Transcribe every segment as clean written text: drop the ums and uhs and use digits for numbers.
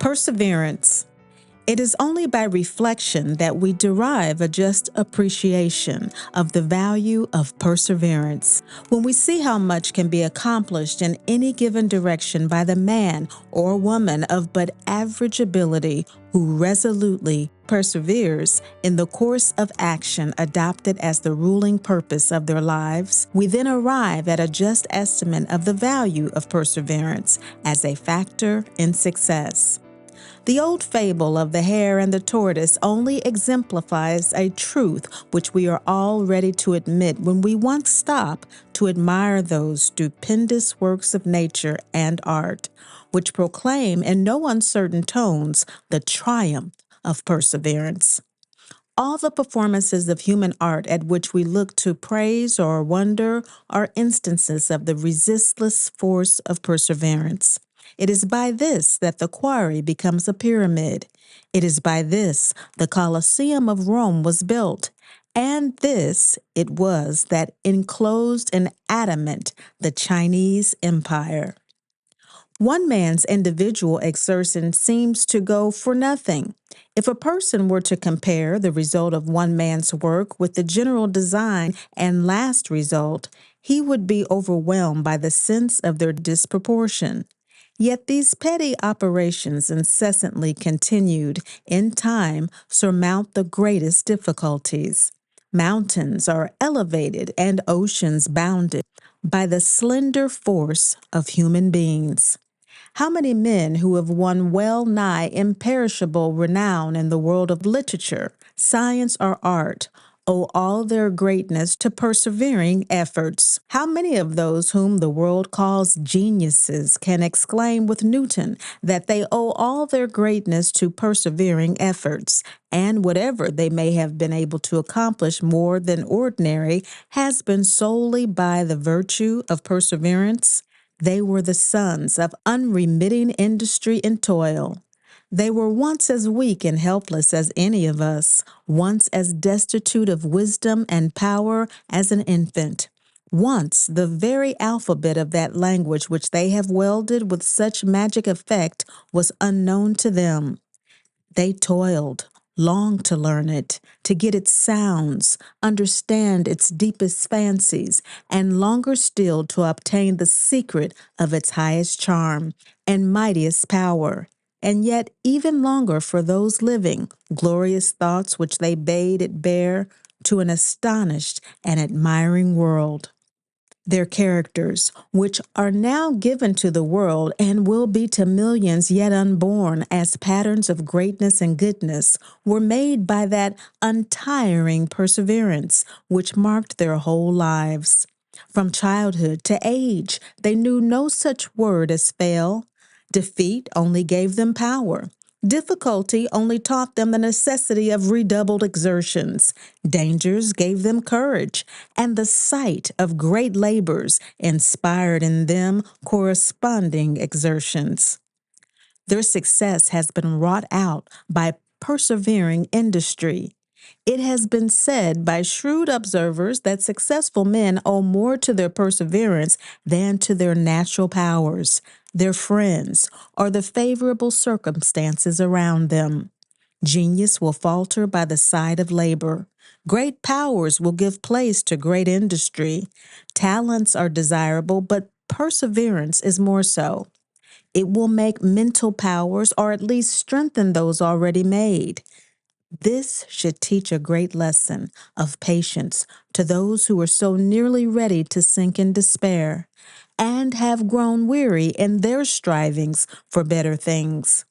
Perseverance. It is only by reflection that we derive a just appreciation of the value of perseverance. When we see how much can be accomplished in any given direction by the man or woman of but average ability who resolutely perseveres in the course of action adopted as the ruling purpose of their lives, we then arrive at a just estimate of the value of perseverance as a factor in success. The old fable of the hare and the tortoise only exemplifies a truth which we are all ready to admit when we once stop to admire those stupendous works of nature and art, which proclaim in no uncertain tones the triumph of perseverance. All the performances of human art at which we look to praise or wonder are instances of the resistless force of perseverance. It is by this that the quarry becomes a pyramid. It is by this the Colosseum of Rome was built. And this it was that enclosed in adamant the Chinese Empire. One man's individual exertion seems to go for nothing. If a person were to compare the result of one man's work with the general design and last result, he would be overwhelmed by the sense of their disproportion. Yet these petty operations incessantly continued in time surmount the greatest difficulties. Mountains are elevated and oceans bounded by the slender force of human beings. How many men who have won well nigh imperishable renown in the world of literature, science, or art owe all their greatness to persevering efforts? How many of those whom the world calls geniuses can exclaim with Newton that they owe all their greatness to persevering efforts, and whatever they may have been able to accomplish more than ordinary has been solely by the virtue of perseverance? They were the sons of unremitting industry and toil. They were once as weak and helpless as any of us, once as destitute of wisdom and power as an infant. Once the very alphabet of that language which they have welded with such magic effect was unknown to them. They toiled, longed to learn it, to get its sounds, understand its deepest fancies, and longer still to obtain the secret of its highest charm and mightiest power. And yet even longer for those living, glorious thoughts which they bade it bear to an astonished and admiring world. Their characters, which are now given to the world and will be to millions yet unborn as patterns of greatness and goodness, were made by that untiring perseverance which marked their whole lives. From childhood to age, they knew no such word as fail. Defeat only gave them power. Difficulty only taught them the necessity of redoubled exertions. Dangers gave them courage, and the sight of great labors inspired in them corresponding exertions. Their success has been wrought out by persevering industry. It has been said by shrewd observers that successful men owe more to their perseverance than to their natural powers, their friends, or the favorable circumstances around them. Genius will falter by the side of labor. Great powers will give place to great industry. Talents are desirable, but perseverance is more so. It will make mental powers, or at least strengthen those already made. This should teach a great lesson of patience to those who are so nearly ready to sink in despair and have grown weary in their strivings for better things.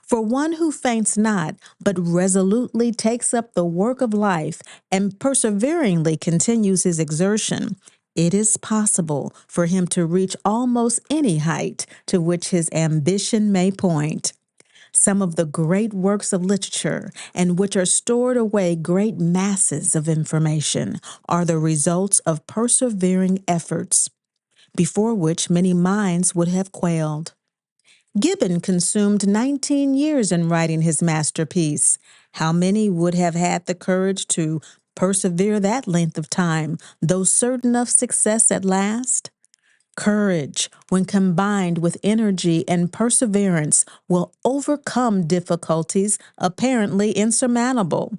For one who faints not, but resolutely takes up the work of life and perseveringly continues his exertion, it is possible for him to reach almost any height to which his ambition may point. Some of the great works of literature, in which are stored away great masses of information, are the results of persevering efforts, before which many minds would have quailed. Gibbon consumed 19 years in writing his masterpiece. How many would have had the courage to persevere that length of time, though certain of success at last? Courage, when combined with energy and perseverance, will overcome difficulties apparently insurmountable.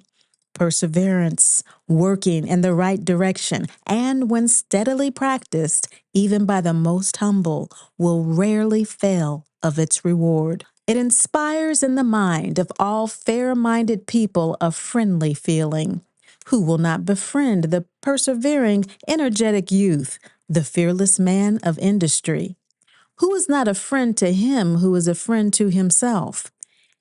Perseverance, working in the right direction, and when steadily practiced, even by the most humble, will rarely fail of its reward. It inspires in the mind of all fair-minded people a friendly feeling. Who will not befriend the persevering, energetic youth, the fearless man of industry? Who is not a friend to him who is a friend to himself?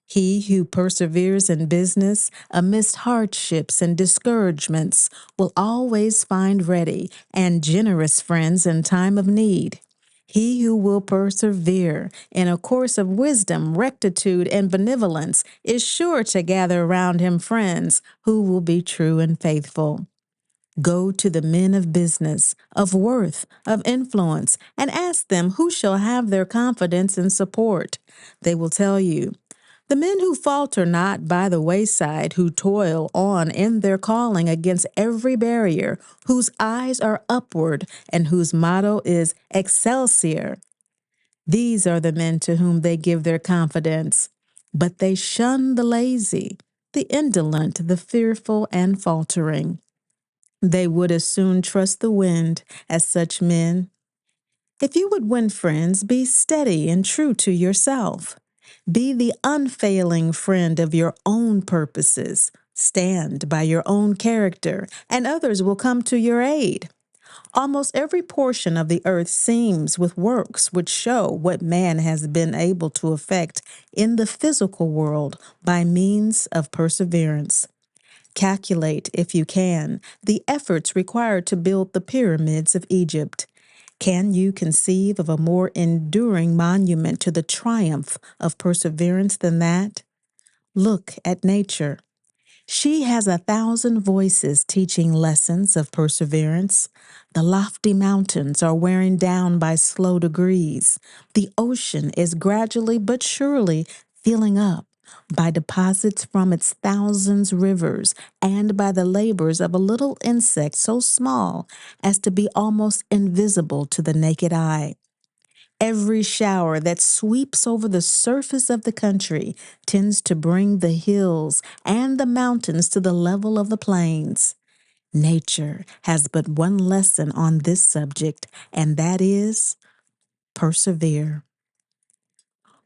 He who perseveres in business amidst hardships and discouragements will always find ready and generous friends in time of need. He who will persevere in a course of wisdom, rectitude, and benevolence is sure to gather around him friends who will be true and faithful. Go to the men of business, of worth, of influence, and ask them who shall have their confidence and support. They will tell you, the men who falter not by the wayside, who toil on in their calling against every barrier, whose eyes are upward, and whose motto is Excelsior. These are the men to whom they give their confidence. But they shun the lazy, the indolent, the fearful, and faltering. They would as soon trust the wind as such men. If you would win friends, be steady and true to yourself. Be the unfailing friend of your own purposes. Stand by your own character, and others will come to your aid. Almost every portion of the earth seems with works which show what man has been able to effect in the physical world by means of perseverance. Calculate, if you can, the efforts required to build the pyramids of Egypt. Can you conceive of a more enduring monument to the triumph of perseverance than that? Look at nature. She has 1,000 voices teaching lessons of perseverance. The lofty mountains are wearing down by slow degrees. The ocean is gradually but surely filling up by deposits from its thousands rivers and by the labors of a little insect so small as to be almost invisible to the naked eye. Every shower that sweeps over the surface of the country tends to bring the hills and the mountains to the level of the plains. Nature has but one lesson on this subject, and that is persevere.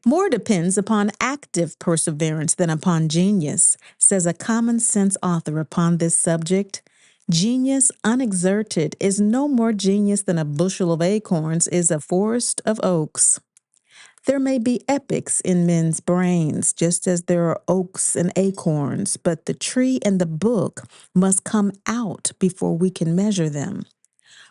More depends upon active perseverance than upon genius, says a common sense author upon this subject. Genius unexerted is no more genius than a bushel of acorns is a forest of oaks. There may be epics in men's brains, just as there are oaks and acorns, but the tree and the book must come out before we can measure them.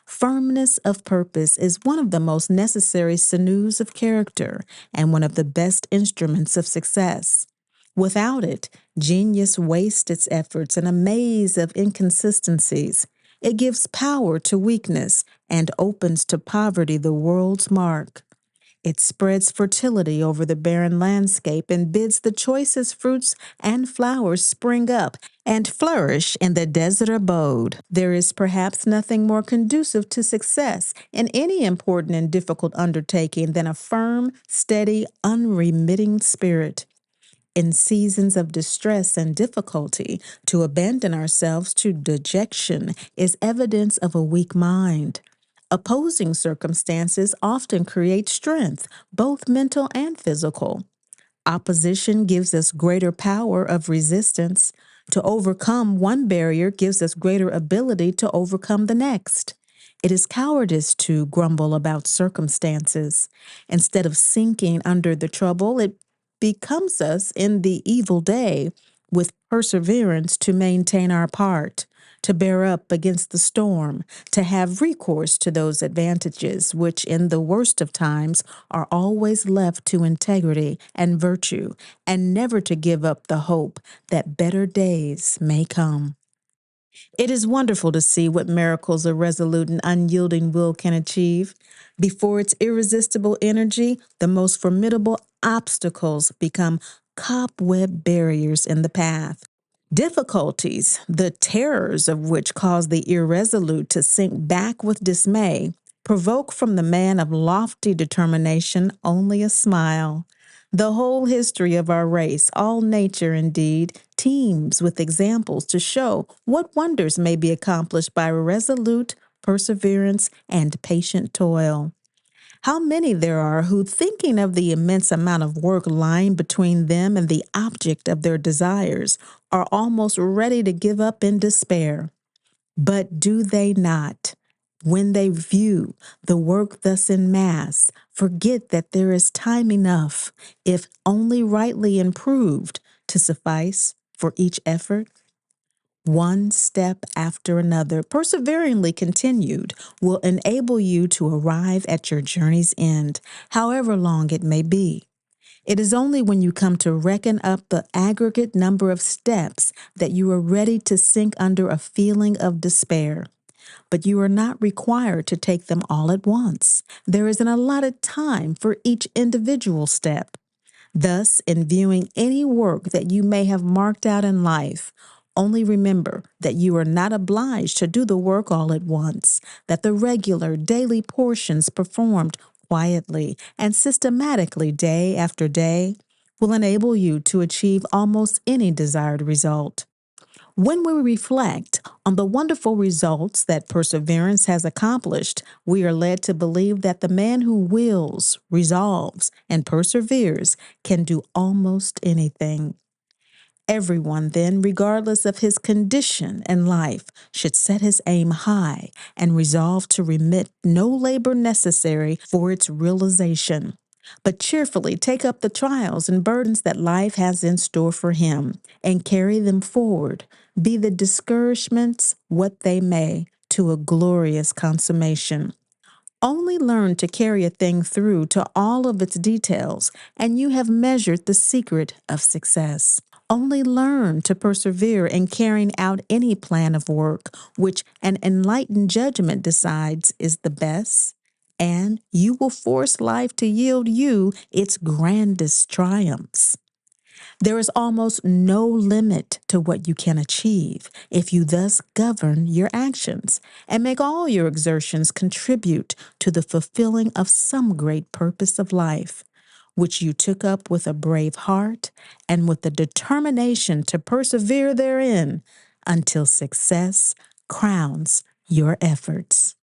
Firmness of purpose is one of the most necessary sinews of character and one of the best instruments of success. Without it, genius wastes its efforts in a maze of inconsistencies. It gives power to weakness and opens to poverty the world's mark. It spreads fertility over the barren landscape and bids the choicest fruits and flowers spring up and flourish in the desert abode. There is perhaps nothing more conducive to success in any important and difficult undertaking than a firm, steady, unremitting spirit. In seasons of distress and difficulty, to abandon ourselves to dejection is evidence of a weak mind. Opposing circumstances often create strength, both mental and physical. Opposition gives us greater power of resistance. To overcome one barrier gives us greater ability to overcome the next. It is cowardice to grumble about circumstances. Instead of sinking under the trouble, it becomes us in the evil day with perseverance to maintain our part, to bear up against the storm, to have recourse to those advantages which in the worst of times are always left to integrity and virtue, and never to give up the hope that better days may come. It is wonderful to see what miracles a resolute and unyielding will can achieve. Before its irresistible energy, the most formidable obstacles become cobweb barriers in the path. Difficulties, the terrors of which cause the irresolute to sink back with dismay, Provoke from the man of lofty determination only a smile. The whole history of our race, all nature indeed, teems with examples to show what wonders may be accomplished by resolute perseverance and patient toil. How many there are who, thinking of the immense amount of work lying between them and the object of their desires, are almost ready to give up in despair. But do they not, when they view the work thus in mass, forget that there is time enough, if only rightly improved, to suffice for each effort? One step after another, perseveringly continued, will enable you to arrive at your journey's end, however long it may be. It is only when you come to reckon up the aggregate number of steps that you are ready to sink under a feeling of despair. But you are not required to take them all at once. There is an allotted time for each individual step. Thus, in viewing any work that you may have marked out in life, only remember that you are not obliged to do the work all at once, that the regular daily portions performed quietly and systematically day after day will enable you to achieve almost any desired result. When we reflect on the wonderful results that perseverance has accomplished, we are led to believe that the man who wills, resolves, and perseveres can do almost anything. Everyone, then, regardless of his condition in life, should set his aim high and resolve to remit no labor necessary for its realization, but cheerfully take up the trials and burdens that life has in store for him and carry them forward, be the discouragements what they may, to a glorious consummation. Only learn to carry a thing through to all of its details, and you have measured the secret of success. Only learn to persevere in carrying out any plan of work which an enlightened judgment decides is the best, and you will force life to yield you its grandest triumphs. There is almost no limit to what you can achieve if you thus govern your actions and make all your exertions contribute to the fulfilling of some great purpose of life, which you took up with a brave heart and with the determination to persevere therein until success crowns your efforts.